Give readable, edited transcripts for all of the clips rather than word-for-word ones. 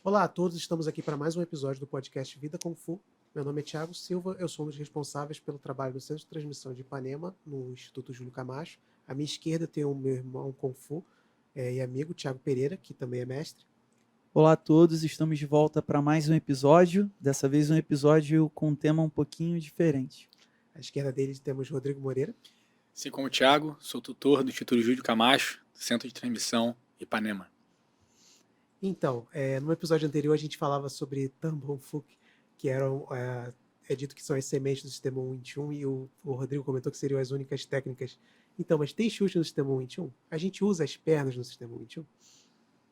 Olá a todos, estamos aqui para mais um episódio do podcast Vida Kung Fu. Meu nome é Thiago Silva, eu sou um dos responsáveis pelo trabalho do Centro de Transmissão de Ipanema, no Instituto Júlio Camacho. À minha esquerda tem o meu irmão Kung Fu e amigo, Thiago Pereira, que também é mestre. Olá a todos, estamos de volta para mais um episódio, dessa vez um episódio com um tema um pouquinho diferente. À esquerda dele temos Rodrigo Moreira. Assim como o Thiago, sou tutor do Instituto Júlio Camacho, Centro de Transmissão Ipanema. Então, no episódio anterior a gente falava sobre Tan Bon Fu, que eram, é dito que são as sementes do sistema Wing Chun, e o Rodrigo comentou que seriam as únicas técnicas. Então, mas tem chute no sistema Wing Chun? A gente usa as pernas no sistema Wing Chun?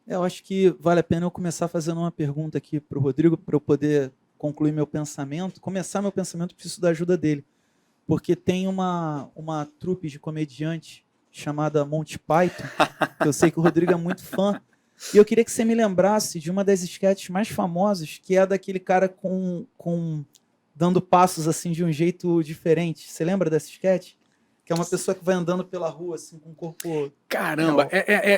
Eu acho que vale a pena eu começar fazendo uma pergunta aqui para o Rodrigo, para eu poder concluir meu pensamento. Começar meu pensamento, preciso da ajuda dele. Porque tem uma trupe de comediante chamada Monty Python, que eu sei que o Rodrigo é muito fã. E eu queria que você me lembrasse de uma das sketches mais famosas, que é daquele cara dando passos assim de um jeito diferente. Você lembra dessa sketch? Que é uma pessoa que vai andando pela rua assim com o corpo... Caramba,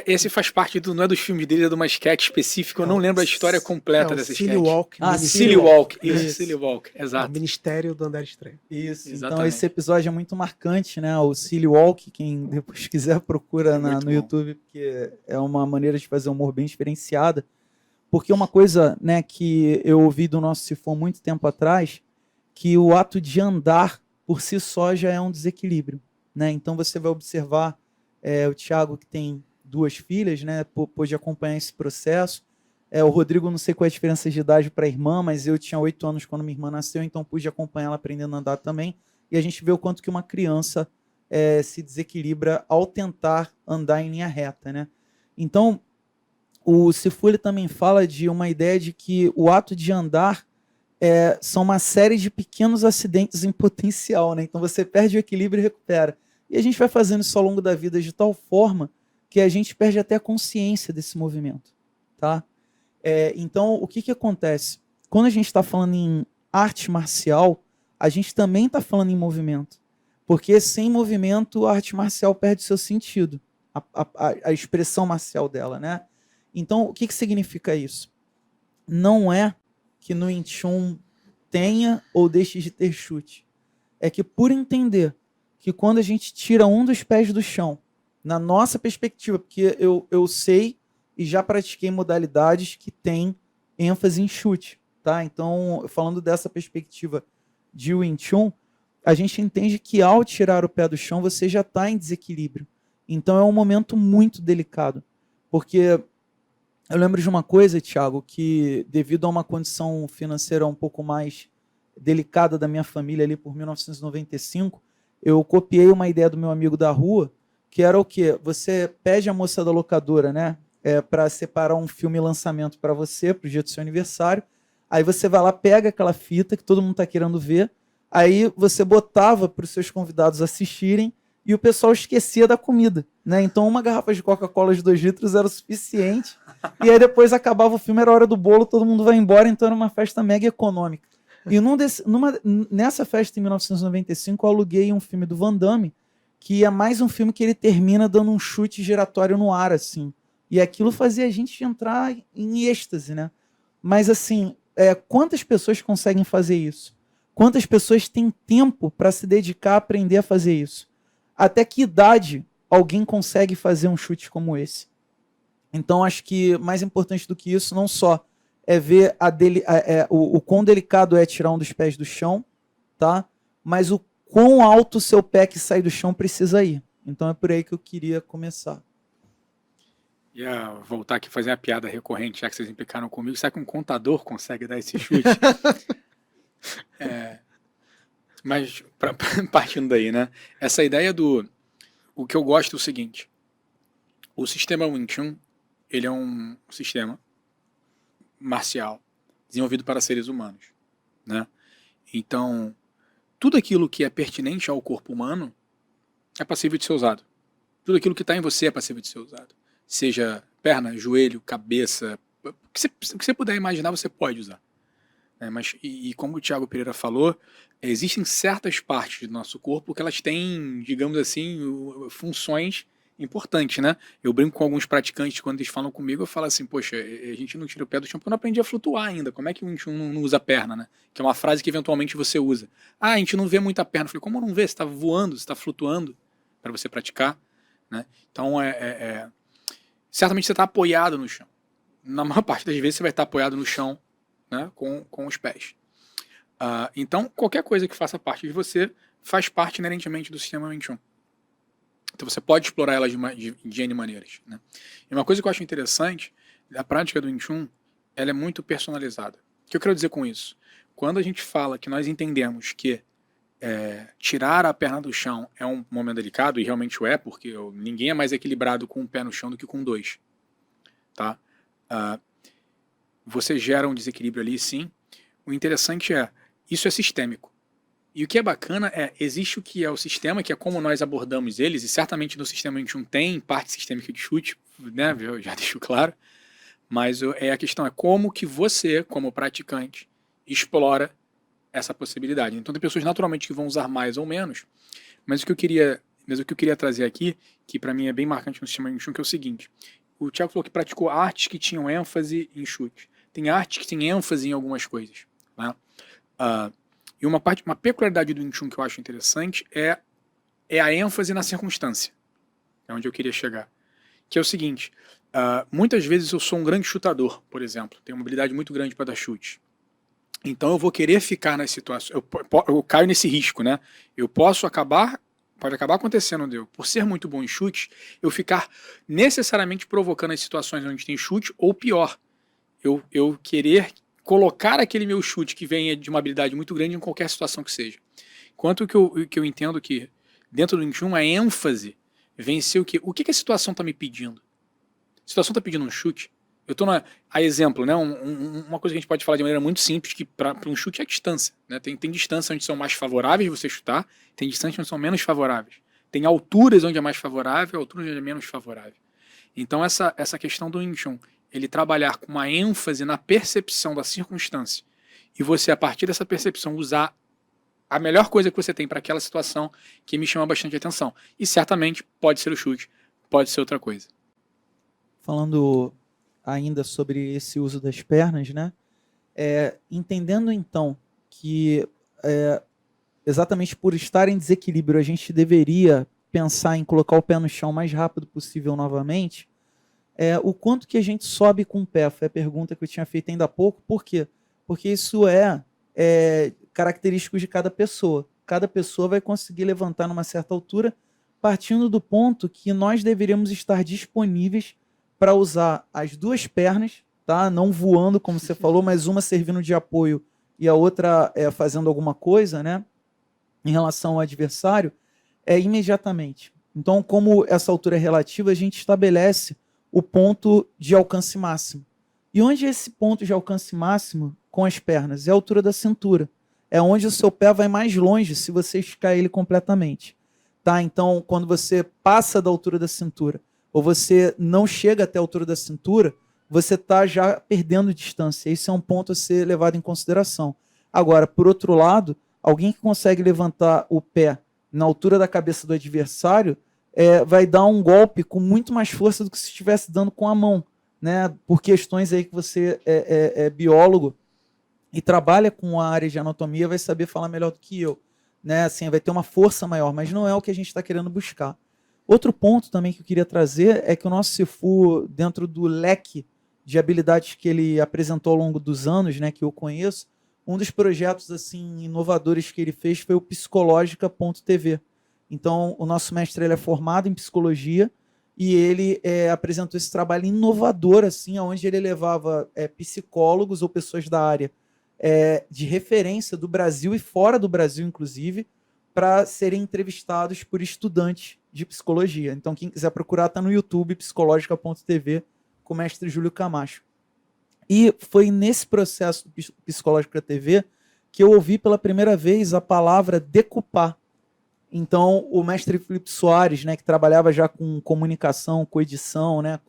esse faz parte não é dos filmes dele, é de uma sketch específica, eu não lembro a história completa dessa sketch. Silly Walk. Silly Walk, isso, Silly Walk, exato. O Ministério do Andar Estranho. Isso, exatamente. Então esse episódio é muito marcante, né? O Silly Walk, quem depois quiser procura no YouTube, porque é uma maneira de fazer humor bem diferenciada. Porque uma coisa, né, que eu ouvi do nosso Sifon muito tempo atrás, que o ato de andar por si só já é um desequilíbrio, né? Então você vai observar o Thiago, que tem 2 filhas, né, pôde acompanhar esse processo. O Rodrigo, não sei qual é a diferença de idade para a irmã, mas eu tinha 8 anos quando minha irmã nasceu, então pude acompanhar ela aprendendo a andar também. E a gente vê o quanto que uma criança se desequilibra ao tentar andar em linha reta, né? Então, o Sifu ele também fala de uma ideia de que o ato de andar são uma série de pequenos acidentes em potencial, né? Então você perde o equilíbrio e recupera. E a gente vai fazendo isso ao longo da vida de tal forma que a gente perde até a consciência desse movimento, tá? Então, o que acontece? Quando a gente está falando em arte marcial, a gente também está falando em movimento. Porque sem movimento, a arte marcial perde seu sentido, a expressão marcial dela, né? Então, o que significa isso? Não é que no Wing Chun tenha ou deixe de ter chute. É que por entender que quando a gente tira um dos pés do chão, na nossa perspectiva, porque eu sei e já pratiquei modalidades que têm ênfase em chute, tá? Então, falando dessa perspectiva de Wing Chun, a gente entende que ao tirar o pé do chão, você já está em desequilíbrio. Então, é um momento muito delicado, porque eu lembro de uma coisa, Thiago, que devido a uma condição financeira um pouco mais delicada da minha família ali por 1995, eu copiei uma ideia do meu amigo da rua, que era o quê? Você pede a moça da locadora, né, para separar um filme lançamento para você, para o dia do seu aniversário, aí você vai lá, pega aquela fita que todo mundo está querendo ver, aí você botava para os seus convidados assistirem, e o pessoal esquecia da comida, né? Então uma garrafa de Coca-Cola de 2 litros era o suficiente, e aí depois acabava o filme, era a hora do bolo, todo mundo vai embora, então era uma festa mega econômica. E nessa festa em 1995 eu aluguei um filme do Van Damme, que é mais um filme que ele termina dando um chute giratório no ar, assim. E aquilo fazia a gente entrar em êxtase, né? Mas assim, quantas pessoas conseguem fazer isso? Quantas pessoas têm tempo para se dedicar a aprender a fazer isso? Até que idade alguém consegue fazer um chute como esse? Então, acho que mais importante do que isso, não só é ver o quão delicado é tirar um dos pés do chão, tá? Mas o quão alto o seu pé que sai do chão precisa ir. Então, é por aí que eu queria começar. Ia voltar aqui e fazer uma piada recorrente, já que vocês implicaram comigo. Será que um contador consegue dar esse chute? Mas, partindo daí, né? Essa ideia o que eu gosto é o seguinte. O sistema Wing Chun, ele é um sistema marcial desenvolvido para seres humanos, né? Então, tudo aquilo que é pertinente ao corpo humano é passível de ser usado. Tudo aquilo que está em você é passível de ser usado. Seja perna, joelho, cabeça, o que você puder imaginar, você pode usar. Mas, como o Thiago Pereira falou, existem certas partes do nosso corpo que elas têm, digamos assim, funções importante, né? Eu brinco com alguns praticantes quando eles falam comigo, eu falo assim, poxa, a gente não tira o pé do chão porque eu não aprendi a flutuar ainda. Como é que a gente não usa a perna, né? Que é uma frase que eventualmente você usa. Ah, a gente não vê muita perna. Eu falei, como não vê? Você está voando, você está flutuando para você praticar, né? Então, certamente você está apoiado no chão. Na maior parte das vezes você vai estar apoiado no chão, né? Com os pés. Então, qualquer coisa que faça parte de você faz parte inerentemente do sistema Wing Chun. Então você pode explorar elas de N maneiras, né? E uma coisa que eu acho interessante, a prática do Wing Chun, ela é muito personalizada. O que eu quero dizer com isso? Quando a gente fala que nós entendemos que tirar a perna do chão é um momento delicado, e realmente o é, porque ninguém é mais equilibrado com um pé no chão do que com dois. Tá? Você gera um desequilíbrio ali, sim. O interessante isso é sistêmico. E o que é bacana existe o que é o sistema, que é como nós abordamos eles, e certamente no sistema Wing Chun tem parte sistêmica de chute, né? Eu já deixo claro, mas a questão é como que você, como praticante, explora essa possibilidade. Então tem pessoas naturalmente que vão usar mais ou menos, mas o que eu queria trazer aqui, que para mim é bem marcante no sistema Wing Chun, que é o seguinte: o Thiago falou que praticou artes que tinham ênfase em chute. Tem artes que têm ênfase em algumas coisas, né? E uma peculiaridade do Wing Chun que eu acho interessante é a ênfase na circunstância. É onde eu queria chegar. Que é o seguinte, muitas vezes eu sou um grande chutador, por exemplo. Tenho uma habilidade muito grande para dar chute. Então eu vou querer ficar nas situações... Eu caio nesse risco, né? Pode acabar acontecendo, por ser muito bom em chute, eu ficar necessariamente provocando as situações onde tem chute, ou pior, eu querer colocar aquele meu chute que venha de uma habilidade muito grande em qualquer situação que seja. Enquanto que eu entendo que dentro do Wing Chun a ênfase vem ser o quê? O que a situação está me pedindo? A situação está pedindo um chute? Eu estou a exemplo, né? Uma coisa que a gente pode falar de maneira muito simples, que para um chute é a distância, né? Tem distância onde são mais favoráveis de você chutar, tem distância onde são menos favoráveis. Tem alturas onde é mais favorável, alturas onde é menos favorável. Então essa questão do Wing Chun, ele trabalhar com uma ênfase na percepção da circunstância, e você, a partir dessa percepção, usar a melhor coisa que você tem para aquela situação, que me chama bastante atenção. E certamente pode ser o chute, pode ser outra coisa. Falando ainda sobre esse uso das pernas, né? Entendendo então que exatamente por estar em desequilíbrio a gente deveria pensar em colocar o pé no chão o mais rápido possível novamente, o quanto que a gente sobe com o pé, foi a pergunta que eu tinha feito ainda há pouco. Por quê? Porque isso é característico de cada pessoa. Cada pessoa vai conseguir levantar numa certa altura, partindo do ponto que nós deveríamos estar disponíveis para usar as duas pernas, tá? Não voando, como você falou, mas uma servindo de apoio e a outra fazendo alguma coisa, né? Em relação ao adversário, imediatamente. Então, como essa altura é relativa, a gente estabelece o ponto de alcance máximo. E onde é esse ponto de alcance máximo com as pernas? É a altura da cintura. É onde o seu pé vai mais longe se você esticar ele completamente. Tá? Então, quando você passa da altura da cintura ou você não chega até a altura da cintura, você está já perdendo distância. Esse é um ponto a ser levado em consideração. Agora, por outro lado, alguém que consegue levantar o pé na altura da cabeça do adversário vai dar um golpe com muito mais força do que se estivesse dando com a mão, né? Por questões aí que você é biólogo e trabalha com a área de anatomia, vai saber falar melhor do que eu, né? Assim, vai ter uma força maior, mas não é o que a gente está querendo buscar. Outro ponto também que eu queria trazer é que o nosso Sifu, dentro do leque de habilidades que ele apresentou ao longo dos anos, né, que eu conheço, um dos projetos assim inovadores que ele fez foi o Psicológica.tv. Então, o nosso mestre ele é formado em psicologia e ele apresentou esse trabalho inovador, assim, onde ele levava psicólogos ou pessoas da área de referência do Brasil e fora do Brasil, inclusive, para serem entrevistados por estudantes de psicologia. Então, quem quiser procurar, está no YouTube, Psicológica.tv, com o mestre Júlio Camacho. E foi nesse processo do Psicológica.tv que eu ouvi pela primeira vez a palavra decupar. Então, o mestre Felipe Soares, né, que trabalhava já com comunicação, com edição, né,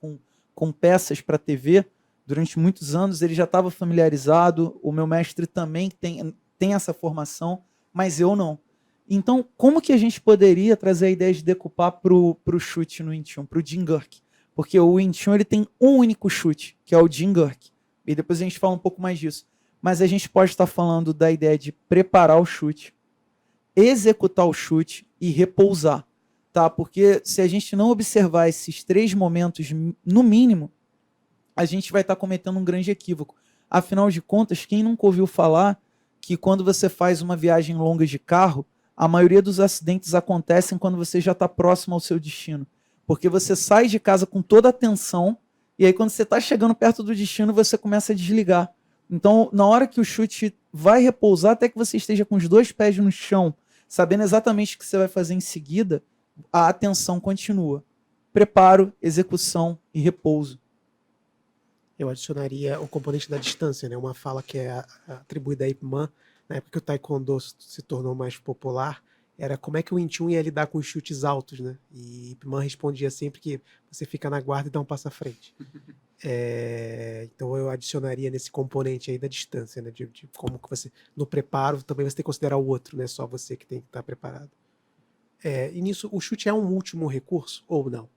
com peças para TV, durante muitos anos, ele já estava familiarizado. O meu mestre também tem essa formação, mas eu não. Então, como que a gente poderia trazer a ideia de decupar para o chute no Wing Chun, para o Jin Gurk? Porque o Wing Chun ele tem um único chute, que é o Jin Gurk. E depois a gente fala um pouco mais disso. Mas a gente pode estar falando da ideia de preparar o chute, executar o chute e repousar. Tá? Porque se a gente não observar esses 3 momentos, no mínimo, a gente vai estar cometendo um grande equívoco. Afinal de contas, quem nunca ouviu falar que quando você faz uma viagem longa de carro, a maioria dos acidentes acontecem quando você já está próximo ao seu destino. Porque você sai de casa com toda a atenção, e aí quando você está chegando perto do destino, você começa a desligar. Então, na hora que o chute vai repousar, até que você esteja com os 2 pés no chão, sabendo exatamente o que você vai fazer em seguida, a atenção continua. Preparo, execução e repouso. Eu adicionaria o componente da distância, né? Uma fala que é atribuída a Ip Man, na época que o Taekwondo se tornou mais popular, era como é que o Wing Chun ia lidar com os chutes altos, né? E Ip Man respondia sempre que você fica na guarda e dá um passo à frente. Então eu adicionaria nesse componente aí da distância, né? De como que você, no preparo, também você tem que considerar o outro, não é só você que tem que estar preparado. E nisso, o chute é um último recurso ou não?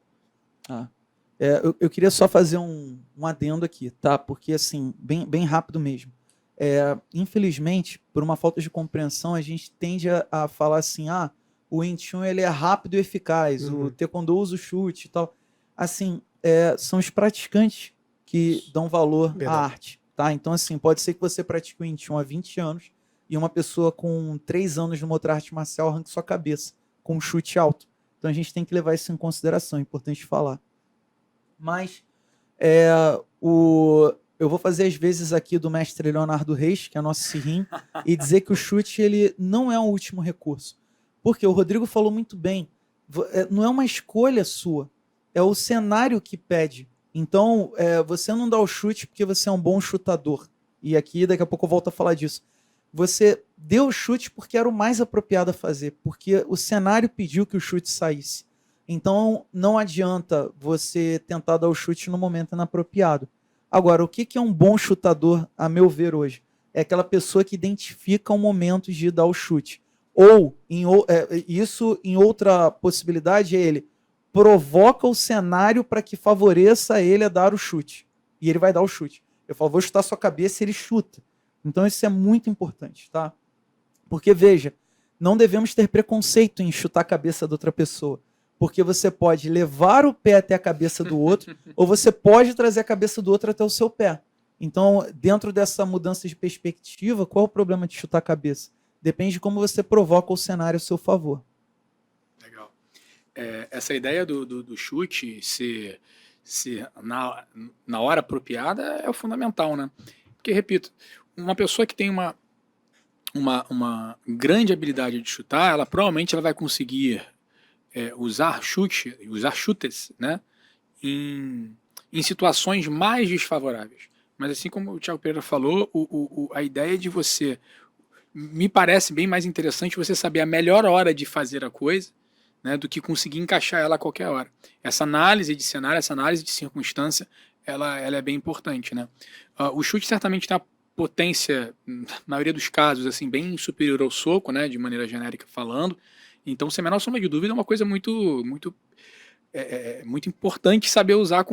Eu queria só fazer um adendo aqui, tá? Porque, assim, bem rápido mesmo. Infelizmente, por uma falta de compreensão, a gente tende a falar assim, o Wing Chun ele é rápido e eficaz, o Taekwondo usa o chute e tal. Assim, são os praticantes que dão valor à arte, tá? Então, assim, pode ser que você pratique o Wing Chun há 20 anos e uma pessoa com 3 anos numa outra arte marcial arranque sua cabeça com um chute alto. Então, a gente tem que levar isso em consideração, é importante falar. Mas eu vou fazer as vezes aqui do mestre Leonardo Reis, que é nosso Sirim, e dizer que o chute ele não é um último recurso. Porque o Rodrigo falou muito bem, não é uma escolha sua, é o cenário que pede. Então, você não dá o chute porque você é um bom chutador. E aqui, daqui a pouco eu volto a falar disso. Você deu o chute porque era o mais apropriado a fazer, porque o cenário pediu que o chute saísse. Então, não adianta você tentar dar o chute no momento inapropriado. Agora, o que é um bom chutador, a meu ver hoje? É aquela pessoa que identifica o momento de dar o chute. Ou, isso em outra possibilidade, é ele provoca o cenário para que favoreça ele a dar o chute. E ele vai dar o chute. Eu falo, vou chutar sua cabeça e ele chuta. Então, isso é muito importante, tá? Porque, veja, não devemos ter preconceito em chutar a cabeça da outra pessoa. Porque você pode levar o pé até a cabeça do outro, ou você pode trazer a cabeça do outro até o seu pé. Então, dentro dessa mudança de perspectiva, qual é o problema de chutar a cabeça? Depende de como você provoca o cenário a seu favor. Legal. Essa ideia do chute ser na hora apropriada é o fundamental, né? Porque, repito, uma pessoa que tem uma grande habilidade de chutar, ela provavelmente vai conseguir usar chutes, né, em situações mais desfavoráveis. Mas assim como o Thiago Pereira falou, a ideia de você, me parece bem mais interessante você saber a melhor hora de fazer a coisa, né, do que conseguir encaixar ela a qualquer hora. Essa análise de cenário, essa análise de circunstância, ela é bem importante, né? O chute certamente tem uma potência, na maioria dos casos, assim, bem superior ao soco, né, de maneira genérica falando. Então, sem a menor sombra de dúvida, é uma coisa muito importante saber usar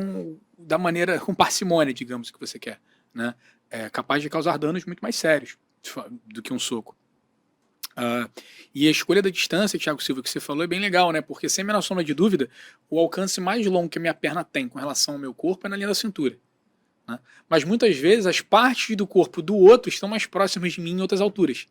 da maneira, com parcimônia, digamos, que você quer, né? É capaz de causar danos muito mais sérios do que um soco. E a escolha da distância, Thiago Silva, que você falou, é bem legal, né? Porque, sem a menor sombra de dúvida, o alcance mais longo que a minha perna tem com relação ao meu corpo é na linha da cintura, né? Mas muitas vezes as partes do corpo do outro estão mais próximas de mim em outras alturas.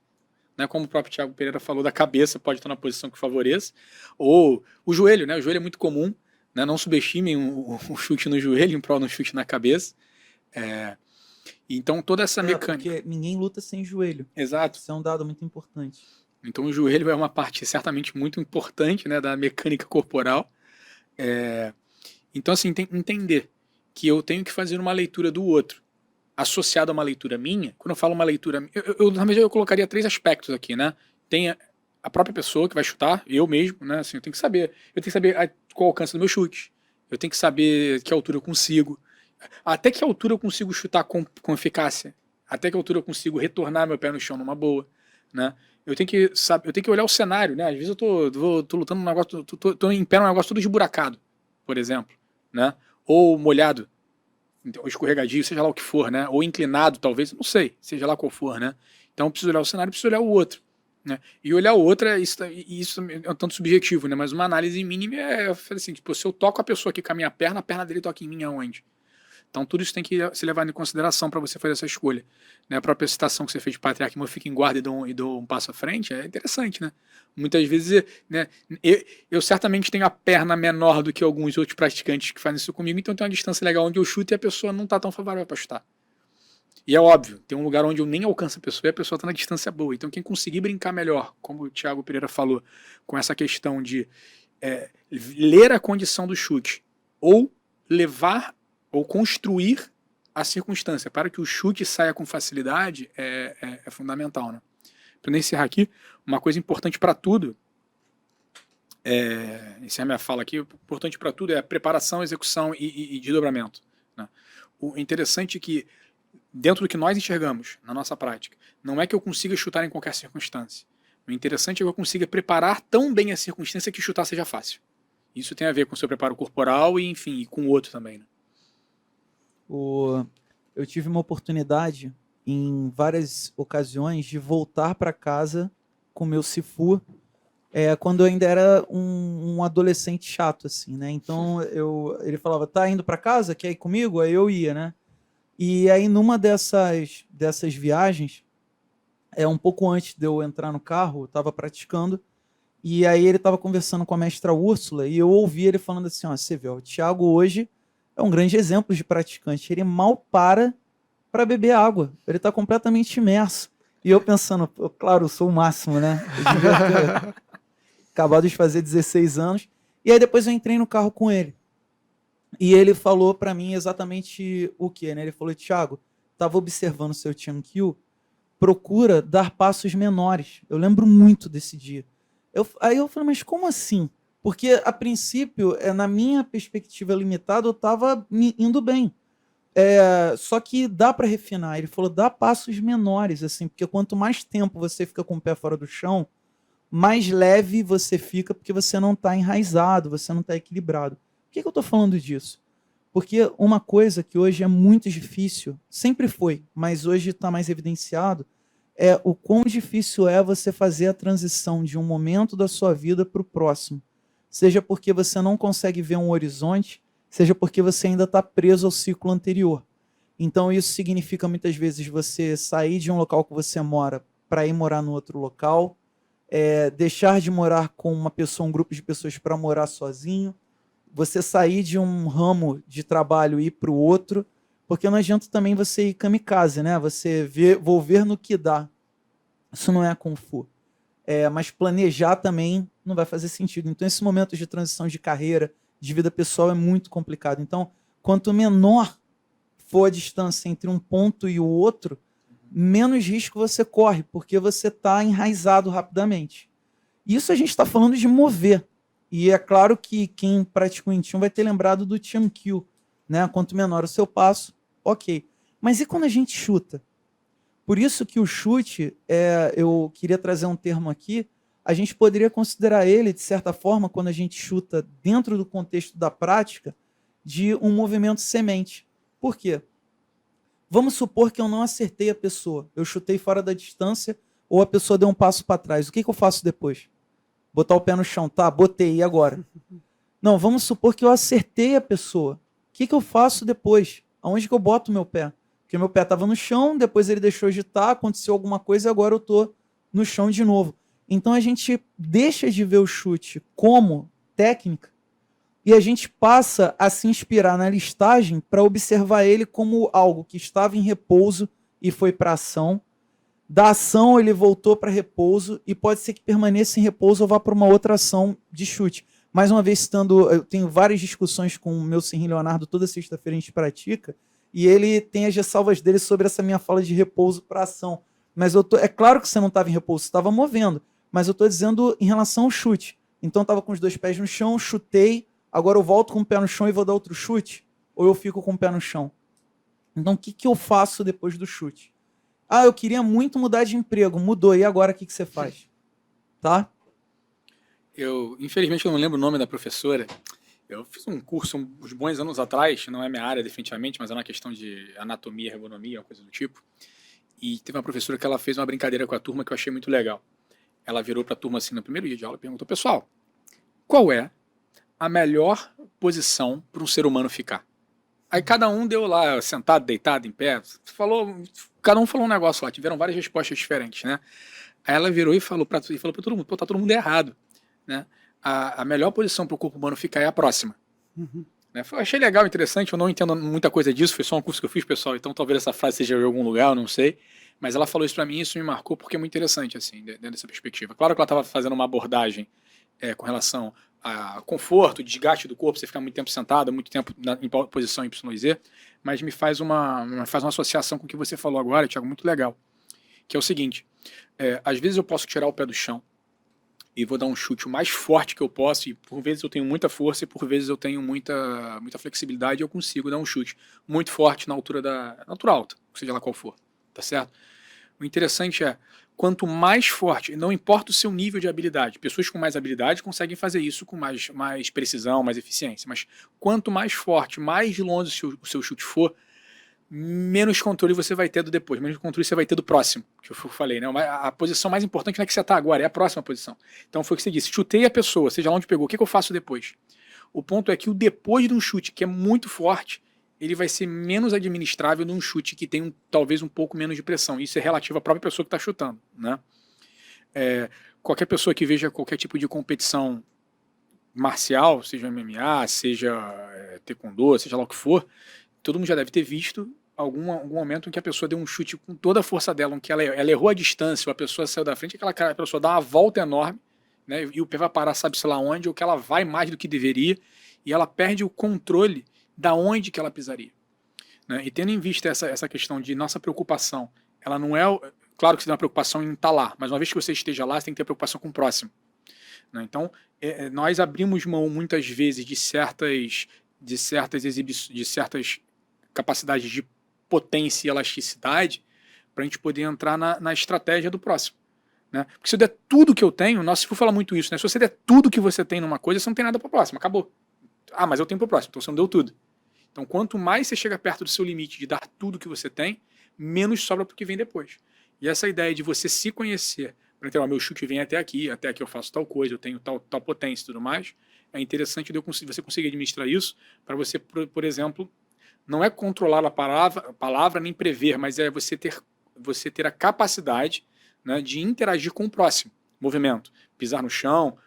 Né, como o próprio Thiago Pereira falou, da cabeça pode estar na posição que favoreça, ou o joelho, né? O joelho é muito comum, né? Não subestimem o chute no joelho em prol do chute na cabeça. Então toda essa mecânica. Porque ninguém luta sem joelho. Exato. Isso é um dado muito importante. Então o joelho é uma parte certamente muito importante, né, da mecânica corporal. Então, assim, entender que eu tenho que fazer uma leitura do outro associado a uma leitura minha. Quando eu falo uma leitura, eu colocaria 3 aspectos aqui, né? Tem a própria pessoa que vai chutar, eu mesmo, né? Assim, eu tenho que saber qual o alcance do meu chute, eu tenho que saber que altura eu consigo, até que altura eu consigo chutar com eficácia, até que altura eu consigo retornar meu pé no chão numa boa, né? Eu tenho que olhar o cenário, né? Às vezes eu tô lutando num negócio, tô em pé num negócio todo esburacado, por exemplo, né? Ou molhado, ou escorregadio, seja lá o que for, né? Ou inclinado, talvez, não sei, seja lá qual for, né? Então eu preciso olhar o cenário, preciso olhar o outro, né? E olhar o outro, isso é um tanto subjetivo, né? Mas uma análise mínima é assim, tipo, se eu toco a pessoa aqui com a minha perna, a perna dele toca em mim aonde? Então tudo isso tem que ser levado em consideração para você fazer essa escolha. Né? A própria citação que você fez de Patriarca, eu fico em guarda e dou um passo à frente, é interessante, né? Muitas vezes, né, eu certamente tenho a perna menor do que alguns outros praticantes que fazem isso comigo, então tem uma distância legal onde eu chuto e a pessoa não está tão favorável para chutar. E é óbvio, tem um lugar onde eu nem alcanço a pessoa e a pessoa está na distância boa. Então quem conseguir brincar melhor, como o Thiago Pereira falou, com essa questão de ler a condição do chute ou levar ou construir a circunstância para que o chute saia com facilidade é fundamental, né? Para encerrar aqui, uma coisa importante para tudo, encerrar minha fala aqui, importante para tudo é a preparação, execução e desdobramento. Né? O interessante é que, dentro do que nós enxergamos na nossa prática, não é que eu consiga chutar em qualquer circunstância. O interessante é que eu consiga preparar tão bem a circunstância que chutar seja fácil. Isso tem a ver com o seu preparo corporal e, enfim, e com o outro também, né? Eu tive uma oportunidade em várias ocasiões de voltar para casa com meu Sifu quando eu ainda era um adolescente chato, assim, né? Então ele falava, tá indo para casa? Quer ir comigo? Aí eu ia, né? E aí numa dessas viagens, um pouco antes de eu entrar no carro, eu estava praticando, e aí ele estava conversando com a mestra Úrsula, e eu ouvi ele falando assim, ó, você vê, o Thiago hoje é um grande exemplo de praticante. Ele mal para beber água. Ele está completamente imerso. E eu pensando, claro, eu sou o máximo, né? Eu devia ter acabado de fazer 16 anos. E aí depois eu entrei no carro com ele. E ele falou para mim exatamente o que, né? Ele falou, Thiago, estava observando o seu Tiankyu, procura dar passos menores. Eu lembro muito desse dia. Aí eu falei, mas como assim? Porque, a princípio, na minha perspectiva limitada, eu estava indo bem. Só que dá para refinar. Ele falou, dá passos menores, assim, porque quanto mais tempo você fica com o pé fora do chão, mais leve você fica, porque você não está enraizado, você não está equilibrado. Por que eu estou falando disso? Porque uma coisa que hoje é muito difícil, sempre foi, mas hoje está mais evidenciado, é o quão difícil é você fazer a transição de um momento da sua vida para o próximo. Seja porque você não consegue ver um horizonte, seja porque você ainda está preso ao ciclo anterior. Então isso significa muitas vezes você sair de um local que você mora para ir morar no outro local, deixar de morar com uma pessoa, um grupo de pessoas para morar sozinho, você sair de um ramo de trabalho e ir para o outro, porque não adianta também você ir kamikaze, né? Você vou ver no que dá. Isso não é Kung Fu. Mas planejar também não vai fazer sentido. Então, esse momento de transição de carreira, de vida pessoal, é muito complicado. Então, quanto menor for a distância entre um ponto e o outro, menos risco você corre, porque você está enraizado rapidamente. Isso a gente está falando de mover. E é claro que quem pratica o Wing Chun vai ter lembrado do Tiankyu, né? Quanto menor o seu passo, ok. Mas e quando a gente chuta? Por isso que o chute, eu queria trazer um termo aqui, a gente poderia considerar ele, de certa forma, quando a gente chuta dentro do contexto da prática, de um movimento semente. Por quê? Vamos supor que eu não acertei a pessoa, eu chutei fora da distância, ou a pessoa deu um passo para trás. O que eu faço depois? Botar o pé no chão, tá? Botei, e agora? Não, vamos supor que eu acertei a pessoa. O que eu faço depois? Aonde que eu boto o meu pé? Porque meu pé estava no chão, depois ele deixou de estar, aconteceu alguma coisa e agora eu estou no chão de novo. Então a gente deixa de ver o chute como técnica e a gente passa a se inspirar na listagem para observar ele como algo que estava em repouso e foi para ação. Da ação ele voltou para repouso e pode ser que permaneça em repouso ou vá para uma outra ação de chute. Mais uma vez, eu tenho várias discussões com o meu Senri Leonardo, toda sexta-feira a gente pratica, e ele tem as ressalvas dele sobre essa minha fala de repouso para ação. Mas é claro que você não estava em repouso, você estava movendo, mas eu estou dizendo em relação ao chute. Então eu estava com os dois pés no chão, chutei, agora eu volto com o pé no chão e vou dar outro chute? Ou eu fico com o pé no chão? Então o que eu faço depois do chute? Ah, eu queria muito mudar de emprego. Mudou. E agora o que você faz? Tá? Infelizmente, eu não lembro o nome da professora. Eu fiz um curso uns bons anos atrás, não é minha área definitivamente, mas é uma questão de anatomia, ergonomia, uma coisa do tipo. E teve uma professora que ela fez uma brincadeira com a turma que eu achei muito legal. Ela virou para a turma assim no primeiro dia de aula e perguntou: pessoal, qual é a melhor posição para um ser humano ficar? Aí cada um deu lá, sentado, deitado, em pé, cada um falou um negócio lá, tiveram várias respostas diferentes, né? Aí ela virou e falou para todo mundo: pô, tá todo mundo errado, né? A melhor posição para o corpo humano ficar é a próxima. Uhum. Né? Eu achei legal, interessante, eu não entendo muita coisa disso, foi só um curso que eu fiz, pessoal, então talvez essa frase seja em algum lugar, eu não sei, mas ela falou isso para mim e isso me marcou porque é muito interessante, assim, dentro dessa perspectiva. Claro que ela estava fazendo uma abordagem com relação a conforto, desgaste do corpo, você ficar muito tempo sentado, muito tempo em posição YZ, mas me faz uma associação com o que você falou agora, Thiago, muito legal, que é o seguinte, às vezes eu posso tirar o pé do chão e vou dar um chute o mais forte que eu posso, e por vezes eu tenho muita força e por vezes eu tenho muita flexibilidade e eu consigo dar um chute muito forte na altura alta, seja lá qual for, tá certo? O interessante é, quanto mais forte, não importa o seu nível de habilidade, pessoas com mais habilidade conseguem fazer isso com mais precisão, mais eficiência, mas quanto mais forte, mais longe o seu chute for, menos controle você vai ter do depois, menos controle você vai ter do próximo, que eu falei, né? A posição mais importante não é que você está agora, é a próxima posição. Então foi o que você disse, chutei a pessoa, seja lá onde pegou, o que eu faço depois? O ponto é que o depois de um chute que é muito forte, ele vai ser menos administrável de um chute que tem talvez um pouco menos de pressão. Isso é relativo à própria pessoa que está chutando, né? Qualquer pessoa que veja qualquer tipo de competição marcial, seja MMA, seja taekwondo, seja lá o que for, todo mundo já deve ter visto algum momento em que a pessoa deu um chute com toda a força dela, em que ela errou a distância, ou a pessoa saiu da frente, aquela pessoa dá uma volta enorme, né, e o pé vai parar sabe-se lá onde, ou que ela vai mais do que deveria, e ela perde o controle da onde que ela pisaria. Né? E tendo em vista essa questão de nossa preocupação, ela não é... Claro que você tem uma preocupação em estar lá, mas uma vez que você esteja lá, você tem que ter preocupação com o próximo. Né? Então, nós abrimos mão muitas vezes de certas capacidades de potência e elasticidade para a gente poder entrar na estratégia do próximo. Né? Porque se eu der tudo que eu tenho, nossa, se for falar muito isso, né? Se você der tudo que você tem numa coisa, você não tem nada para o próximo, acabou. Ah, mas eu tenho para o próximo, então você não deu tudo. Então, quanto mais você chega perto do seu limite de dar tudo que você tem, menos sobra para o que vem depois. E essa ideia de você se conhecer, para entender, meu chute vem até aqui eu faço tal coisa, eu tenho tal potência e tudo mais, é interessante você conseguir administrar isso para você, por exemplo, não é controlar a palavra nem prever, mas é você ter a capacidade, né, de interagir com o próximo movimento. Pisar no chão,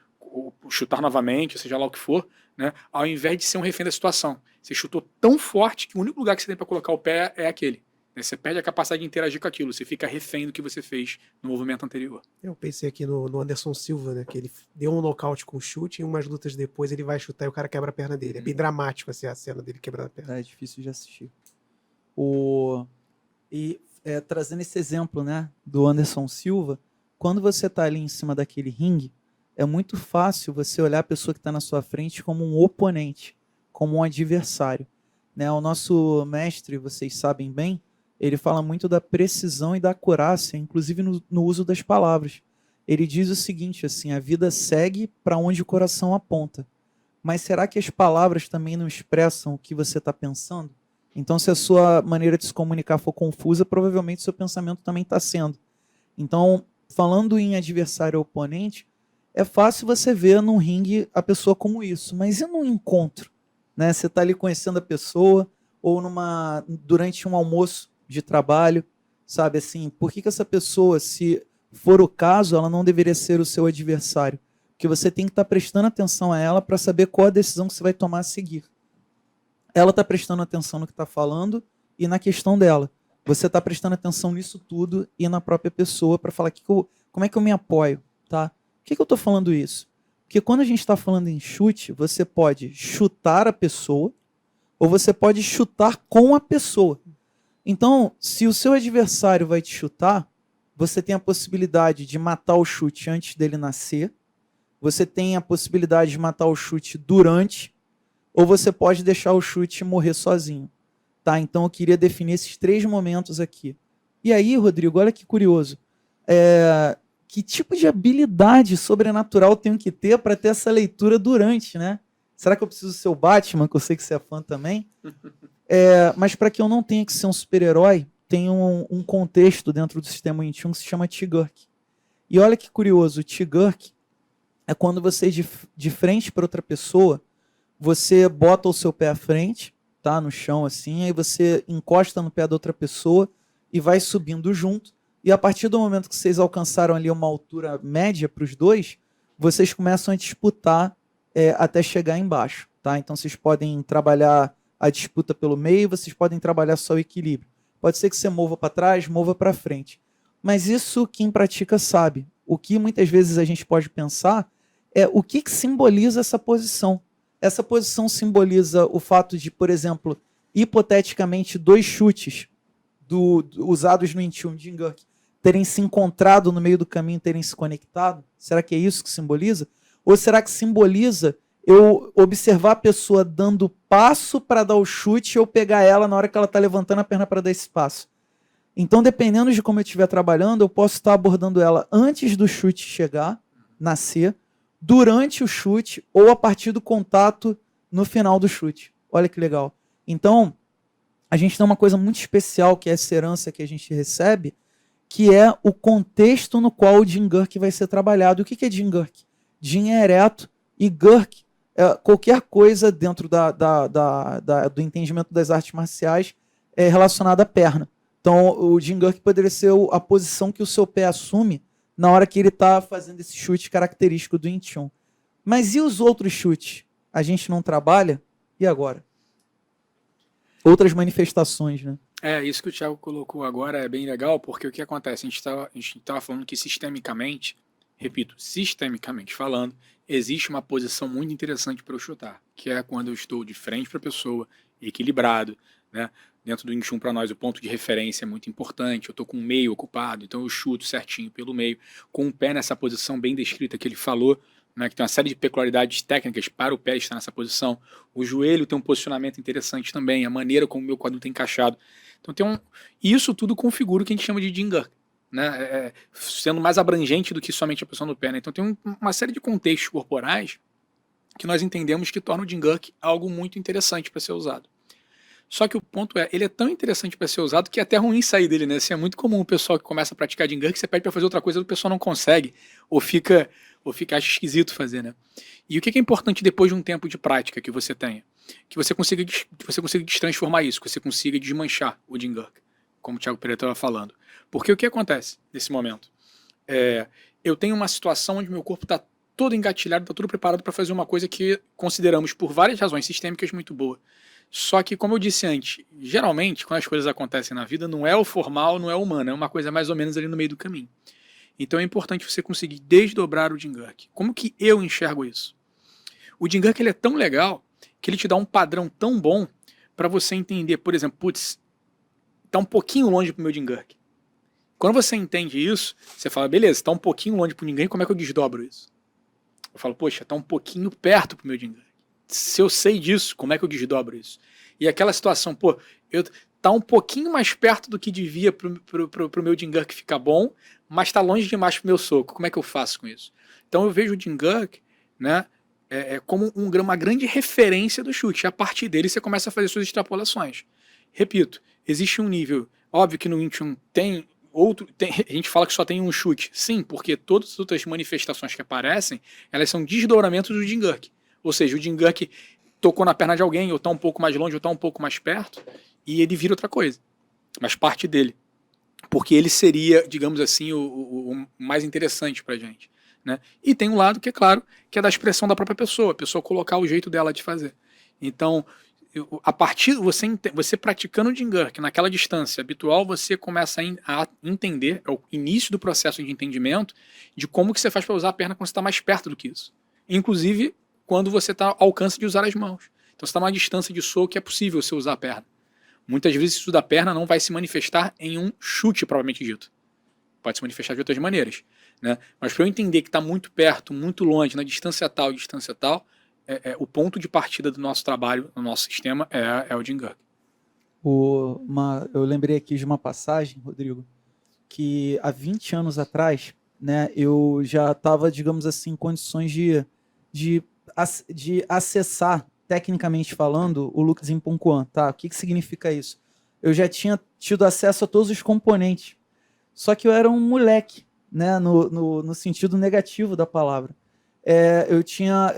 chutar novamente, seja lá o que for, né, ao invés de ser um refém da situação. Você chutou tão forte que o único lugar que você tem para colocar o pé é aquele. Você perde a capacidade de interagir com aquilo, você fica refém do que você fez no movimento anterior. Eu pensei aqui no Anderson Silva, né, que ele deu um nocaute com chute e umas lutas depois ele vai chutar e o cara quebra a perna dele. É bem dramático assim, a cena dele quebrando a perna. É difícil de assistir. Trazendo esse exemplo, né, do Anderson Silva, quando você está ali em cima daquele ringue, é muito fácil você olhar a pessoa que está na sua frente como um oponente, como um adversário. Né? O nosso mestre, vocês sabem bem, ele fala muito da precisão e da acurácia, inclusive no uso das palavras. Ele diz o seguinte, assim, a vida segue para onde o coração aponta. Mas será que as palavras também não expressam o que você está pensando? Então, se a sua maneira de se comunicar for confusa, provavelmente o seu pensamento também está sendo. Então, falando em adversário ou oponente, é fácil você ver num ringue a pessoa como isso. Mas e num encontro? Né? Você está ali conhecendo a pessoa, ou durante um almoço de trabalho, sabe assim, por que essa pessoa, se for o caso, ela não deveria ser o seu adversário? Porque você tem que estar prestando atenção a ela para saber qual a decisão que você vai tomar a seguir. Ela está prestando atenção no que está falando e na questão dela. Você está prestando atenção nisso tudo e na própria pessoa para falar como é que eu me apoio, tá? Por que eu estou falando isso? Porque quando a gente está falando em chute, você pode chutar a pessoa ou você pode chutar com a pessoa. Então, se o seu adversário vai te chutar, você tem a possibilidade de matar o chute antes dele nascer, você tem a possibilidade de matar o chute durante, ou você pode deixar o chute morrer sozinho. Tá? Então, eu queria definir esses 3 momentos aqui. E aí, Rodrigo, olha que curioso. Que tipo de habilidade sobrenatural eu tenho que ter para ter essa leitura durante, né? Será que eu preciso ser o Batman, que eu sei que você é fã também? Mas para que eu não tenha que ser um super-herói, tem um contexto dentro do sistema Wing Chun que se chama T-Gurk. E olha que curioso, o T-Gurk é quando você, de frente para outra pessoa, você bota o seu pé à frente, tá, no chão assim, aí você encosta no pé da outra pessoa e vai subindo junto. E a partir do momento que vocês alcançaram ali uma altura média para os dois, vocês começam a disputar até chegar embaixo, tá? Então vocês podem trabalhar a disputa pelo meio, vocês podem trabalhar só o equilíbrio. Pode ser que você mova para trás, mova para frente. Mas isso quem pratica sabe. O que muitas vezes a gente pode pensar é o que simboliza essa posição. Essa posição simboliza o fato de, por exemplo, hipoteticamente, 2 chutes usados no Wing Chun Jinguk terem se encontrado no meio do caminho, terem se conectado? Será que é isso que simboliza? Ou será que simboliza eu observar a pessoa dando passo para dar o chute e eu pegar ela na hora que ela está levantando a perna para dar esse passo? Então, dependendo de como eu estiver trabalhando, eu posso estar abordando ela antes do chute chegar, nascer, durante o chute ou a partir do contato no final do chute. Olha que legal. Então, a gente tem uma coisa muito especial, que é essa herança que a gente recebe, que é o contexto no qual o Jingurk vai ser trabalhado. O que é Jingurk? Jin é ereto e Gurk é qualquer coisa dentro do entendimento das artes marciais relacionada à perna. Então, o Jingurk poderia ser a posição que o seu pé assume na hora que ele está fazendo esse chute característico do Wing Chun. Mas e os outros chutes? A gente não trabalha? E agora? Outras manifestações, né? Isso que o Thiago colocou agora é bem legal, porque o que acontece? A gente estava falando que sistemicamente, repito, sistemicamente falando, existe uma posição muito interessante para eu chutar, que é quando eu estou de frente para a pessoa, equilibrado, né? Dentro do Wing Chun, para nós, o ponto de referência é muito importante. Eu estou com o meio ocupado, então eu chuto certinho pelo meio, com o pé nessa posição bem descrita que ele falou, né, que tem uma série de peculiaridades técnicas para o pé estar nessa posição. O joelho tem um posicionamento interessante também, a maneira como o meu quadril está encaixado. Então e isso tudo configura o que a gente chama de Jingurk, né, sendo mais abrangente do que somente a posição do pé. Né? Então tem uma série de contextos corporais que nós entendemos que torna o Jingurk algo muito interessante para ser usado. Só que o ponto ele é tão interessante para ser usado que é até ruim sair dele, né? Assim, é muito comum o pessoal que começa a praticar Jingurk, você pede para fazer outra coisa e o pessoal não consegue, ou acha esquisito fazer, né? E o que é importante depois de um tempo de prática que você tenha? Que você consiga destransformar isso, que você consiga desmanchar o Jingurk, como o Thiago Pereira estava falando. Porque o que acontece nesse momento? Eu tenho uma situação onde meu corpo está todo engatilhado, está tudo preparado para fazer uma coisa que consideramos, por várias razões sistêmicas, muito boa. Só que, como eu disse antes, geralmente, quando as coisas acontecem na vida, não é o formal, não é o humano, é uma coisa mais ou menos ali no meio do caminho. Então é importante você conseguir desdobrar o Jingurk. Como que eu enxergo isso? O Jingurk ele é tão legal que ele te dá um padrão tão bom para você entender, por exemplo, putz, tá um pouquinho longe pro meu Jingurk. Quando você entende isso, você fala, beleza, tá um pouquinho longe pro ninguém, como é que eu desdobro isso? Eu falo, poxa, tá um pouquinho perto pro meu Jingurk. Se eu sei disso, como é que eu desdobro isso? E aquela situação, tá um pouquinho mais perto do que devia pro meu Jingurk ficar bom, mas tá longe demais pro meu soco. Como é que eu faço com isso? Então eu vejo o Jingurk, né, como uma grande referência do chute. A partir dele você começa a fazer suas extrapolações. Repito, existe um nível, óbvio que no Wing Chun a gente fala que só tem um chute. Sim, porque todas as outras manifestações que aparecem, elas são desdobramentos do Jingurk. Ou seja, o Jingurk tocou na perna de alguém, ou está um pouco mais longe, ou está um pouco mais perto, e ele vira outra coisa. Mas parte dele. Porque ele seria, digamos assim, o mais interessante para a gente. Né? E tem um lado que é claro, que é da expressão da própria pessoa, a pessoa colocar o jeito dela de fazer. Então, a partir você praticando o Jingurk naquela distância habitual, você começa a entender, é o início do processo de entendimento, de como que você faz para usar a perna quando você está mais perto do que isso. Inclusive, quando você está ao alcance de usar as mãos. Então você está numa distância de soco que é possível você usar a perna. Muitas vezes isso da perna não vai se manifestar em um chute propriamente dito. Pode se manifestar de outras maneiras. Né? Mas para eu entender que está muito perto, muito longe, na distância tal, o ponto de partida do nosso trabalho, no nosso sistema, é o Jingurk. Eu lembrei aqui de uma passagem, Rodrigo, que há 20 anos atrás, né, eu já estava, digamos assim, em condições de, de acessar, tecnicamente falando, o Lux em Punkuan. Tá? O que significa isso? Eu já tinha tido acesso a todos os componentes, só que eu era um moleque, né, no sentido negativo da palavra.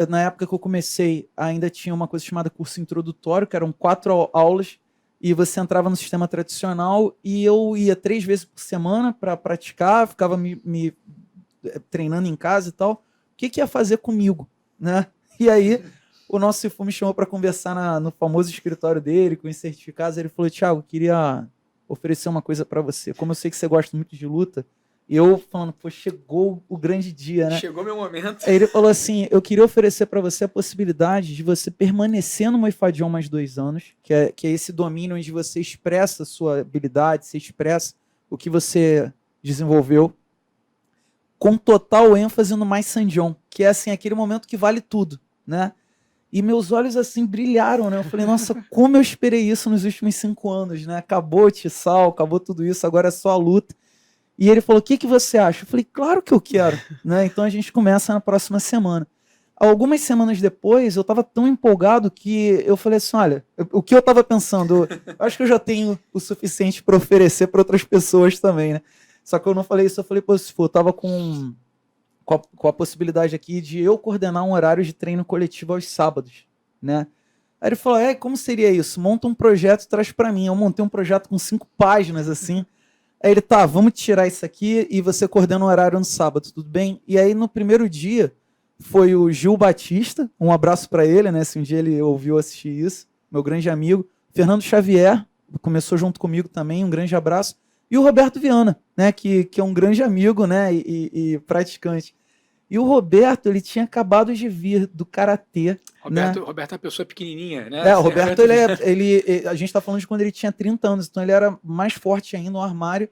Na época que eu comecei, ainda tinha uma coisa chamada curso introdutório, que eram 4 aulas, e você entrava no sistema tradicional, e eu ia 3 vezes por semana para praticar, ficava me treinando em casa e tal. O que ia fazer comigo, né? E aí o nosso Sifu me chamou para conversar no famoso escritório dele, com os certificados. Ele falou: Thiago, queria oferecer uma coisa para você. Como eu sei que você gosta muito de luta, e eu falando, pô, chegou o grande dia, né? Chegou meu momento. Aí ele falou assim: eu queria oferecer para você a possibilidade de você permanecer no Muay Thai mais 2 anos, que é esse domínio onde você expressa a sua habilidade, você expressa o que você desenvolveu, com total ênfase no mais Sanjong, que é assim, aquele momento que vale tudo, né? E meus olhos assim brilharam, né? Eu falei, nossa, como eu esperei isso nos últimos 5 anos, né? Acabou o Tissal, acabou tudo isso, agora é só a luta. E ele falou: o que você acha? Eu falei: claro que eu quero, né? Então a gente começa na próxima semana. Algumas semanas depois, eu estava tão empolgado que eu falei assim: olha, o que eu estava pensando, eu acho que eu já tenho o suficiente para oferecer para outras pessoas também, né? Só que eu não falei isso, eu falei: pô, se for, eu estava com a possibilidade aqui de eu coordenar um horário de treino coletivo aos sábados, né? Aí ele falou: como seria isso? Monta um projeto e traz para mim. Eu montei um projeto com 5 páginas, assim. Aí ele: tá, vamos tirar isso aqui e você coordena o horário no sábado, tudo bem? E aí no primeiro dia foi o Gil Batista, um abraço para ele, né? Se um dia ele ouviu assistir isso, meu grande amigo. Fernando Xavier, começou junto comigo também, um grande abraço. E o Roberto Viana, né? Que é um grande amigo, né? E praticante. E o Roberto, ele tinha acabado de vir do Karatê. Roberto, né? Roberto é uma pessoa pequenininha, né? O Roberto, a gente está falando de quando ele tinha 30 anos, então ele era mais forte ainda no armário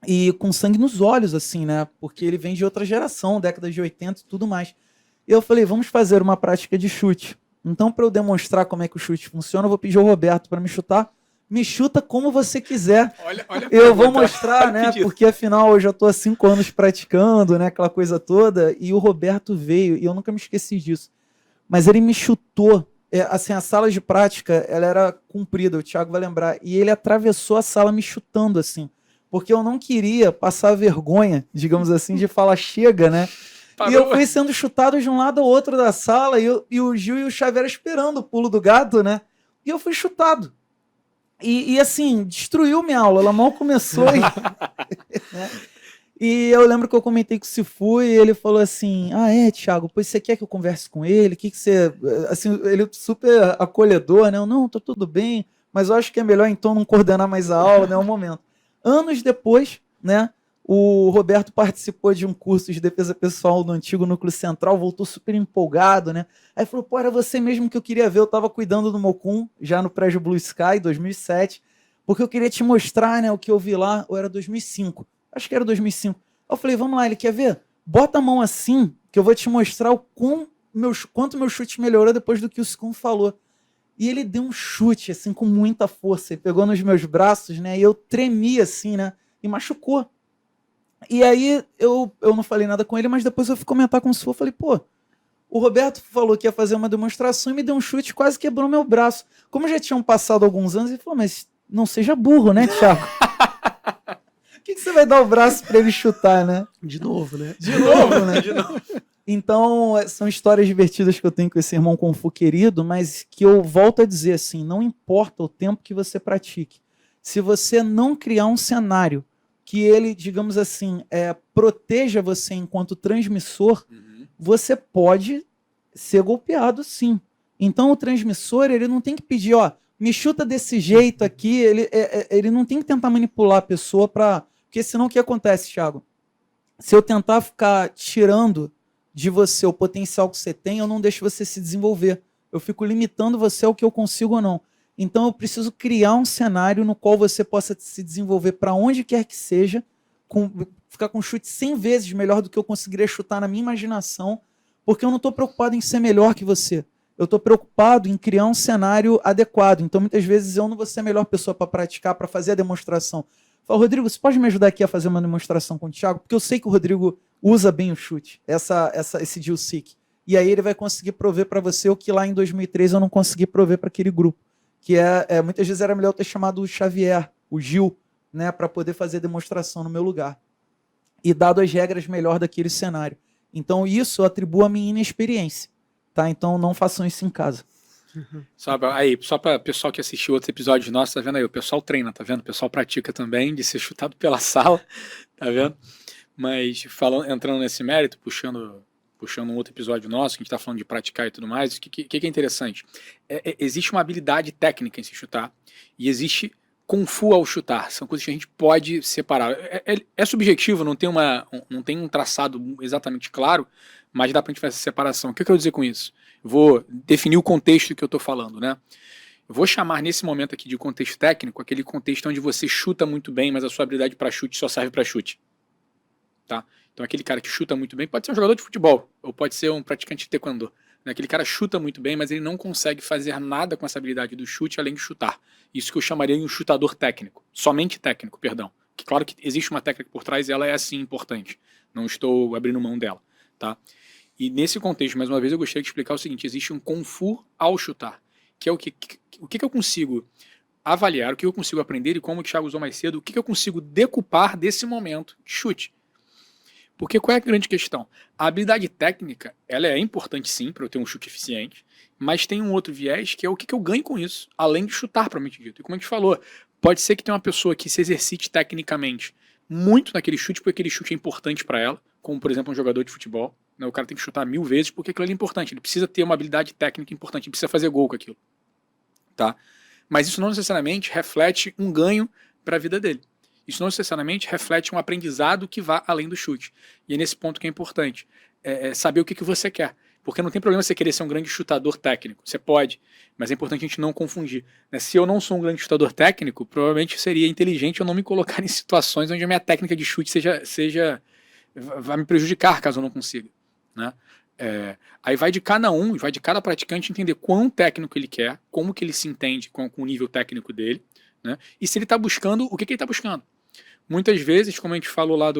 e com sangue nos olhos, assim, né? Porque ele vem de outra geração, década de 80 e tudo mais. E eu falei: vamos fazer uma prática de chute. Então, para eu demonstrar como é que o chute funciona, eu vou pedir ao Roberto para me chutar. Me chuta como você quiser. Olha eu vou mostrar, né? Porque afinal eu já estou há 5 anos praticando, né? Aquela coisa toda. E o Roberto veio, e eu nunca me esqueci disso. Mas ele me chutou. Assim, a sala de prática, ela era comprida, o Thiago vai lembrar. E ele atravessou a sala me chutando, assim. Porque eu não queria passar vergonha, digamos assim, de falar chega, né? Parou. E eu fui sendo chutado de um lado ao outro da sala, e o Gil e o Xavier esperando o pulo do gato, né? E eu fui chutado. E assim, destruiu minha aula, ela mal começou. Né? E eu lembro que eu comentei com o Sifu e ele falou assim: Thiago, pois você quer que eu converse com ele? Que você... Assim, ele super acolhedor, né? Eu: não, tá tudo bem, mas eu acho que é melhor então não coordenar mais a aula, né? Um momento. Anos depois, né? O Roberto participou de um curso de defesa pessoal no antigo núcleo central, voltou super empolgado, né? Aí falou: pô, era você mesmo que eu queria ver. Eu tava cuidando do Mocum, já no prédio Blue Sky, 2007, porque eu queria te mostrar, né, o que eu vi lá. Ou era 2005? Acho que era 2005. Eu falei: vamos lá, ele quer ver? Bota a mão assim, que eu vou te mostrar quanto meu chute melhorou depois do que o Scum falou. E ele deu um chute, assim, com muita força, e pegou nos meus braços, né, e eu tremi, assim, né, e machucou. E aí eu não falei nada com ele, mas depois eu fui comentar com o Sifu, eu falei: pô, o Roberto falou que ia fazer uma demonstração e me deu um chute, quase quebrou meu braço. Como já tinham passado alguns anos, ele falou: mas não seja burro, né, Thiago? Por que você vai dar o braço para ele chutar, né? De novo, né? De novo, né? De novo. Então, são histórias divertidas que eu tenho com esse irmão Kung Fu querido, mas que eu volto a dizer assim: não importa o tempo que você pratique, se você não criar um cenário que ele, digamos assim, proteja você enquanto transmissor, você pode ser golpeado, sim. Então o transmissor, ele não tem que pedir: me chuta desse jeito aqui, ele não tem que tentar manipular a pessoa para... Porque senão o que acontece, Thiago? Se eu tentar ficar tirando de você o potencial que você tem, eu não deixo você se desenvolver. Eu fico limitando você ao que eu consigo ou não. Então eu preciso criar um cenário no qual você possa se desenvolver para onde quer que seja, ficar com chute 100 vezes melhor do que eu conseguiria chutar na minha imaginação, porque eu não estou preocupado em ser melhor que você. eu estou preocupado em criar um cenário adequado. Então, muitas vezes, eu não vou ser a melhor pessoa para praticar, para fazer a demonstração. Falo, Rodrigo, você pode me ajudar aqui a fazer uma demonstração com o Thiago? Porque eu sei que o Rodrigo usa bem o chute, esse deal seek. E aí ele vai conseguir prover para você o que lá em 2003 eu não consegui prover para aquele grupo. Que muitas vezes era melhor eu ter chamado o Xavier, o Gil, né, para poder fazer a demonstração no meu lugar. E dado as regras melhor daquele cenário. Então, isso eu atribuo à minha inexperiência. Tá? Então, não façam isso em casa. Só para o pessoal que assistiu outros episódios nossos, tá vendo aí? O pessoal treina, tá vendo? O pessoal pratica também de ser chutado pela sala, tá vendo? Mas entrando nesse mérito, puxando um outro episódio nosso, que a gente tá falando de praticar e tudo mais, o que é interessante? Existe uma habilidade técnica em se chutar e existe Kung Fu ao chutar. São coisas que a gente pode separar. É subjetivo, não tem um traçado exatamente claro, mas dá pra gente fazer essa separação. O que eu quero dizer com isso? Vou definir o contexto que eu tô falando, né? Eu vou chamar nesse momento aqui de contexto técnico, aquele contexto onde você chuta muito bem, mas a sua habilidade para chute só serve para chute. Tá? Então aquele cara que chuta muito bem pode ser um jogador de futebol, ou pode ser um praticante de taekwondo. Né? Aquele cara chuta muito bem, mas ele não consegue fazer nada com essa habilidade do chute além de chutar. Isso que eu chamaria de um chutador técnico. Somente técnico, perdão. Que claro que existe uma técnica por trás e ela é assim importante. Não estou abrindo mão dela. Tá? E nesse contexto, mais uma vez, eu gostaria de explicar o seguinte: existe um Kung Fu ao chutar, que é o que eu consigo avaliar, o que eu consigo aprender, e como o Thiago usou mais cedo, o que eu consigo decupar desse momento de chute. Porque qual é a grande questão? A habilidade técnica, ela é importante sim, para eu ter um chute eficiente, mas tem um outro viés, que é o que eu ganho com isso, além de chutar, propriamente dito. E como a gente falou, pode ser que tenha uma pessoa que se exercite tecnicamente muito naquele chute, porque aquele chute é importante para ela, como por exemplo um jogador de futebol. O cara tem que chutar 1000 vezes porque aquilo é importante. Ele precisa ter uma habilidade técnica importante, ele precisa fazer gol com aquilo. Tá? Mas isso não necessariamente reflete um ganho para a vida dele. Isso não necessariamente reflete um aprendizado que vá além do chute. E é nesse ponto que é importante. Saber o que você quer. Porque não tem problema você querer ser um grande chutador técnico. Você pode, mas é importante a gente não confundir. Se eu não sou um grande chutador técnico, provavelmente seria inteligente eu não me colocar em situações onde a minha técnica de chute vai me prejudicar caso eu não consiga. Né? Aí vai de cada praticante entender quão técnico ele quer, como que ele se entende com o nível técnico dele, né? E se ele está buscando, o que ele está buscando. Muitas vezes, como a gente falou lá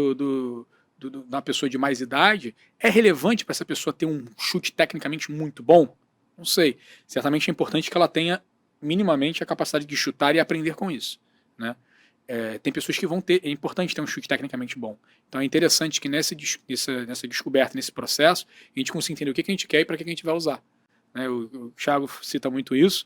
da pessoa de mais idade, é relevante para essa pessoa ter um chute tecnicamente muito bom? Não sei. Certamente é importante que ela tenha minimamente a capacidade de chutar e aprender com isso. Né? Tem pessoas que vão ter, é importante ter um chute tecnicamente bom. Então é interessante que nessa descoberta, nesse processo, a gente consiga entender o que a gente quer e para que a gente vai usar. Né? O Thiago cita muito isso.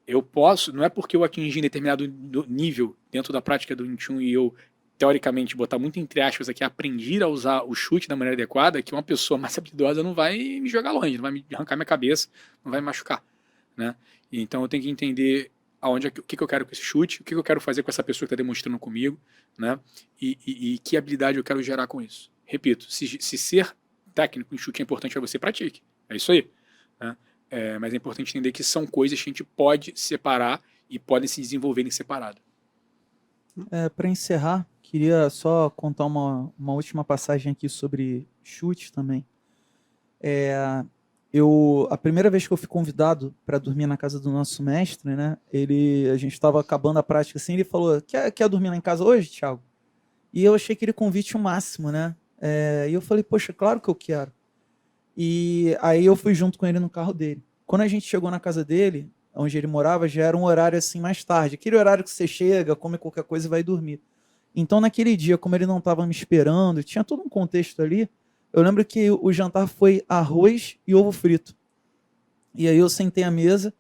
Eu posso, não é porque eu atingi determinado nível dentro da prática do Wing Chun e eu, teoricamente, botar muito entre aspas aqui, aprendi a usar o chute da maneira adequada, que uma pessoa mais habilidosa não vai me jogar longe, não vai me arrancar minha cabeça, não vai me machucar. Né? Então eu tenho que entender o que eu quero com esse chute, o que eu quero fazer com essa pessoa que está demonstrando comigo, né? E que habilidade eu quero gerar com isso. Repito, se ser técnico em chute é importante para você, pratique. É isso aí. Né? Mas é importante entender que são coisas que a gente pode separar e podem se desenvolver em separado. Para encerrar, queria só contar uma última passagem aqui sobre chute também. A primeira vez que eu fui convidado para dormir na casa do nosso mestre, né? A gente estava acabando a prática assim, ele falou: quer dormir lá em casa hoje, Thiago? E eu achei aquele convite o máximo, né? E eu falei: poxa, claro que eu quero. E aí eu fui junto com ele no carro dele. Quando a gente chegou na casa dele, onde ele morava, já era um horário assim mais tarde. Aquele horário que você chega, come qualquer coisa e vai dormir. Então naquele dia, como ele não estava me esperando, tinha todo um contexto ali, eu lembro que o jantar foi arroz e ovo frito. E aí eu sentei à mesa,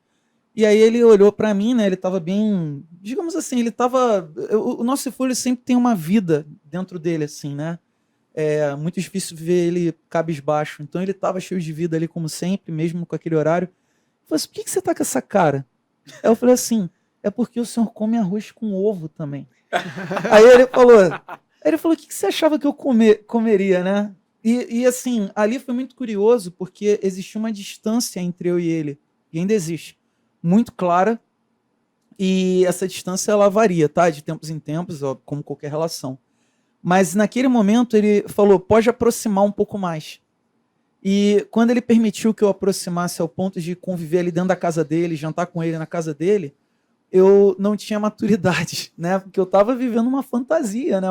e aí ele olhou para mim, né? Ele estava bem, digamos assim, ele estava... O nosso Cifulho sempre tem uma vida dentro dele, assim, né? É muito difícil ver ele cabisbaixo. Então ele estava cheio de vida ali, como sempre, mesmo com aquele horário. Eu falei assim: por que você tá com essa cara? Aí eu falei assim: é porque o senhor come arroz com ovo também. Aí ele falou: o que você achava que eu comeria, né? E assim, ali foi muito curioso, porque existia uma distância entre eu e ele, e ainda existe, muito clara, e essa distância ela varia, tá? De tempos em tempos, ó, como qualquer relação. Mas naquele momento ele falou: pode aproximar um pouco mais. E quando ele permitiu que eu aproximasse ao ponto de conviver ali dentro da casa dele, jantar com ele na casa dele, eu não tinha maturidade, né? Porque eu estava vivendo uma fantasia, né?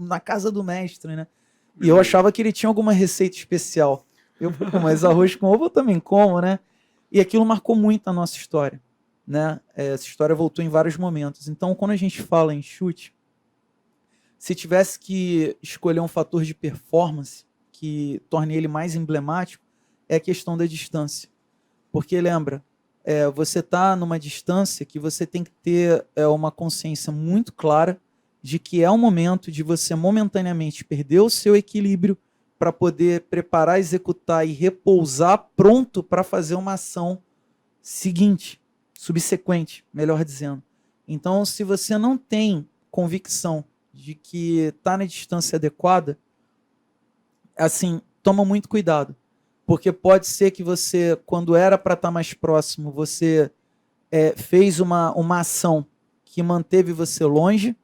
Na casa do mestre, né? E eu achava que ele tinha alguma receita especial. Eu, pô, mas arroz com ovo eu também como, né? E aquilo marcou muito a nossa história, né? Essa história voltou em vários momentos. Então, quando a gente fala em chute, se tivesse que escolher um fator de performance que torne ele mais emblemático, é a questão da distância. Porque lembra, você está numa distância que você tem que ter uma consciência muito clara de que é o momento de você momentaneamente perder o seu equilíbrio para poder preparar, executar e repousar pronto para fazer uma ação seguinte, subsequente, melhor dizendo. Então, se você não tem convicção de que está na distância adequada, assim, toma muito cuidado. Porque pode ser que você, quando era para estar mais próximo, você fez uma ação que manteve você longe.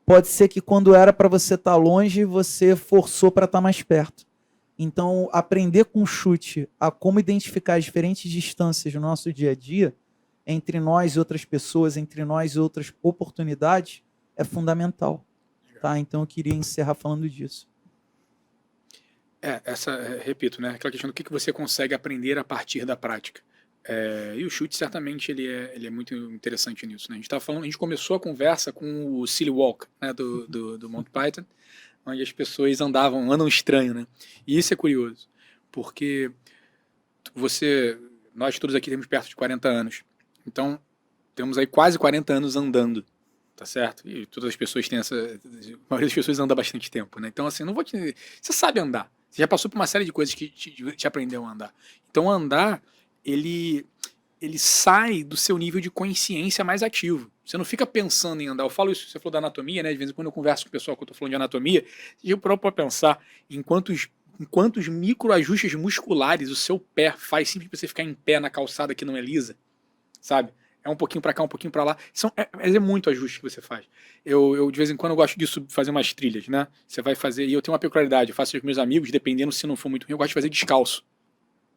Pode ser que quando era para você estar longe, você forçou para estar mais perto. Então, aprender com chute a como identificar as diferentes distâncias no nosso dia a dia, entre nós e outras pessoas, entre nós e outras oportunidades, é fundamental. Tá? Então, eu queria encerrar falando disso. Repito, né? Aquela questão do que você consegue aprender a partir da prática. E o chute, certamente, ele é muito interessante nisso. Né? A gente começou a conversa com o Silly Walk, né, do Monty Python, onde as pessoas andam estranho, né? E isso é curioso, porque nós todos aqui temos perto de 40 anos. Então, temos aí quase 40 anos andando, tá certo? E todas as pessoas têm a maioria das pessoas anda há bastante tempo, né? Então, assim, você sabe andar. Você já passou por uma série de coisas que te aprendeu a andar. Então, andar, ele sai do seu nível de consciência mais ativo. Você não fica pensando em andar. Eu falo isso, você falou da anatomia, né? De vez em quando eu converso com o pessoal que eu tô falando de anatomia, eu próprio para pensar em quantos microajustes musculares o seu pé faz simples para você ficar em pé na calçada que não é lisa, sabe? É um pouquinho para cá, um pouquinho para lá. É muito ajuste que você faz. Eu, de vez em quando, eu gosto de fazer umas trilhas, né? Você vai fazer, e eu tenho uma peculiaridade, eu faço com os meus amigos, dependendo se não for muito ruim, eu gosto de fazer descalço.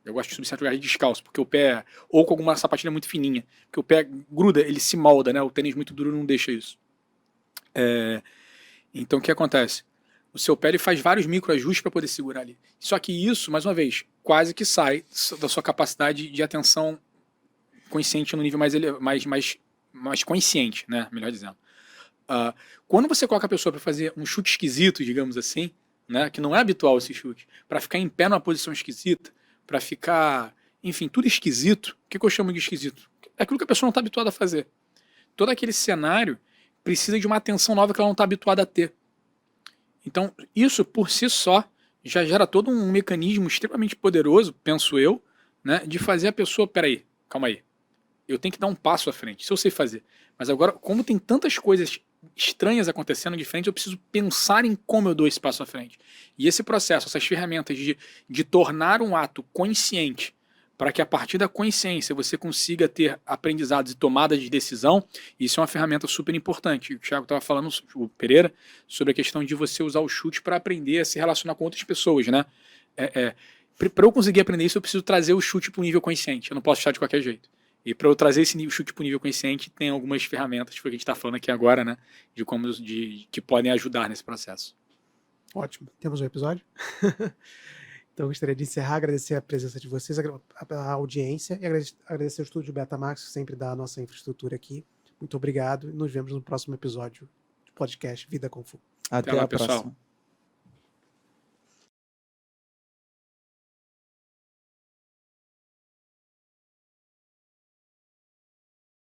Eu gosto de subir certo lugar descalço, porque o pé, ou com alguma sapatilha muito fininha, porque o pé gruda, ele se molda, né? O tênis muito duro não deixa isso. Então, o que acontece? O seu pé ele faz vários microajustes para poder segurar ali. Só que isso, mais uma vez, quase que sai da sua capacidade de atenção consciente no nível mais consciente, né? Melhor dizendo. Quando você coloca a pessoa para fazer um chute esquisito, digamos assim, né? Que não é habitual esse chute, para ficar em pé numa posição esquisita, para ficar, enfim, tudo esquisito. O que eu chamo de esquisito? É aquilo que a pessoa não está habituada a fazer. Todo aquele cenário precisa de uma atenção nova que ela não está habituada a ter. Então, isso por si só já gera todo um mecanismo extremamente poderoso, penso eu, né, de fazer a pessoa, peraí, calma aí, eu tenho que dar um passo à frente, isso eu sei fazer. Mas agora, como tem tantas coisas estranhas acontecendo de frente, eu preciso pensar em como eu dou esse passo à frente. E esse processo, essas ferramentas de tornar um ato consciente, para que a partir da consciência você consiga ter aprendizados e tomadas de decisão, isso é uma ferramenta super importante. O Thiago estava falando, o Pereira, sobre a questão de você usar o chute para aprender a se relacionar com outras pessoas, né? Para eu conseguir aprender isso, eu preciso trazer o chute para o nível consciente. Eu não posso chutar de qualquer jeito. E para eu trazer esse chute para o nível consciente, tem algumas ferramentas, que a gente está falando aqui agora, né? Que podem ajudar nesse processo. Ótimo. Temos um episódio? Então, eu gostaria de encerrar, agradecer a presença de vocês, a audiência e agradecer ao Estúdio Betamax, que sempre dá a nossa infraestrutura aqui. Muito obrigado e nos vemos no próximo episódio do podcast Vida Kung Fu. Até a próxima.